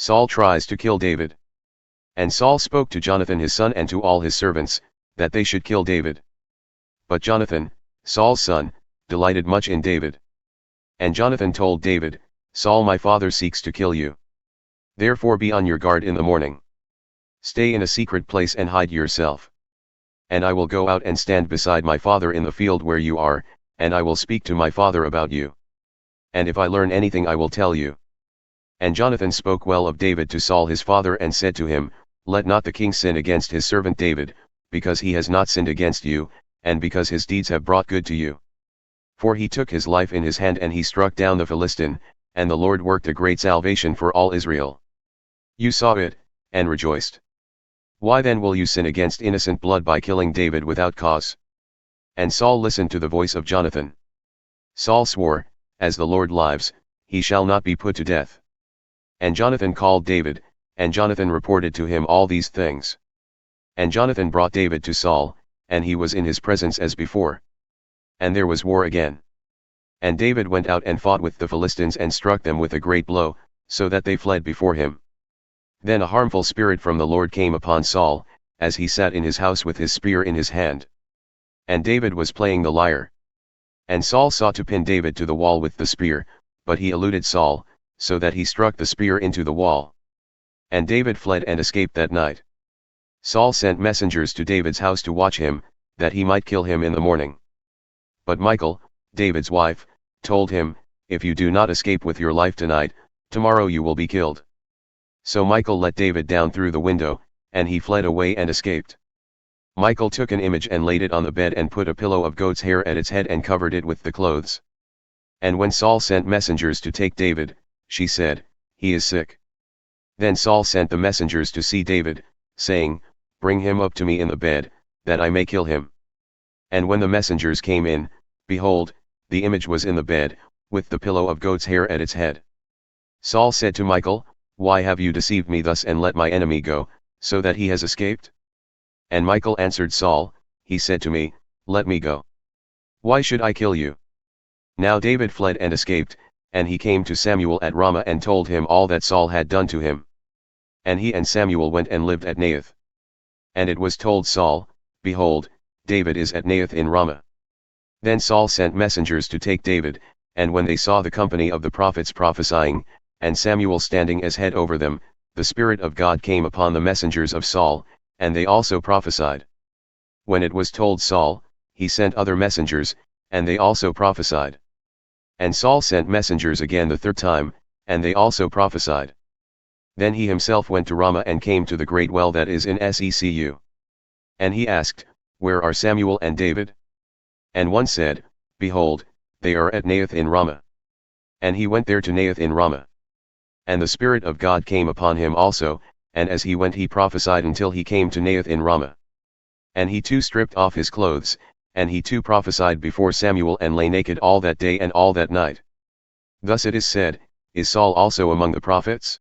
Saul tries to kill David. And Saul spoke to Jonathan his son and to all his servants, that they should kill David. But Jonathan, Saul's son, delighted much in David. And Jonathan told David, Saul my father seeks to kill you. Therefore be on your guard in the morning. Stay in a secret place and hide yourself. And I will go out and stand beside my father in the field where you are, and I will speak to my father about you. And if I learn anything I will tell you. And Jonathan spoke well of David to Saul his father and said to him, Let not the king sin against his servant David, because he has not sinned against you, and because his deeds have brought good to you. For he took his life in his hand and he struck down the Philistine, and the Lord worked a great salvation for all Israel. You saw it, and rejoiced. Why then will you sin against innocent blood by killing David without cause? And Saul listened to the voice of Jonathan. Saul swore, As the Lord lives, he shall not be put to death. And Jonathan called David, and Jonathan reported to him all these things. And Jonathan brought David to Saul, and he was in his presence as before. And there was war again. And David went out and fought with the Philistines and struck them with a great blow, so that they fled before him. Then a harmful spirit from the Lord came upon Saul, as he sat in his house with his spear in his hand. And David was playing the lyre. And Saul sought to pin David to the wall with the spear, but he eluded Saul, so that he struck the spear into the wall. And David fled and escaped that night. Saul sent messengers to David's house to watch him, that he might kill him in the morning. But Michal, David's wife, told him, If you do not escape with your life tonight, tomorrow you will be killed. So Michal let David down through the window, and he fled away and escaped. Michal took an image and laid it on the bed and put a pillow of goat's hair at its head and covered it with the clothes. And when Saul sent messengers to take David, she said, He is sick. Then Saul sent the messengers to see David, saying, Bring him up to me in the bed, that I may kill him. And when the messengers came in, behold, the image was in the bed, with the pillow of goat's hair at its head. Saul said to Michal, Why have you deceived me thus and let my enemy go, so that he has escaped? And Michal answered Saul, He said to me, Let me go. Why should I kill you? Now David fled and escaped, and he came to Samuel at Ramah and told him all that Saul had done to him. And he and Samuel went and lived at Naioth. And it was told Saul, Behold, David is at Naioth in Ramah. Then Saul sent messengers to take David, and when they saw the company of the prophets prophesying, and Samuel standing as head over them, the Spirit of God came upon the messengers of Saul, and they also prophesied. When it was told Saul, he sent other messengers, and they also prophesied. And Saul sent messengers again the third time, and they also prophesied. Then he himself went to Ramah and came to the great well that is in Secu. And he asked, Where are Samuel and David? And one said, Behold, they are at Naioth in Ramah. And he went there to Naioth in Ramah. And the Spirit of God came upon him also, and as he went he prophesied until he came to Naioth in Ramah. And he too stripped off his clothes, and he too prophesied before Samuel and lay naked all that day and all that night. Thus it is said, Is Saul also among the prophets?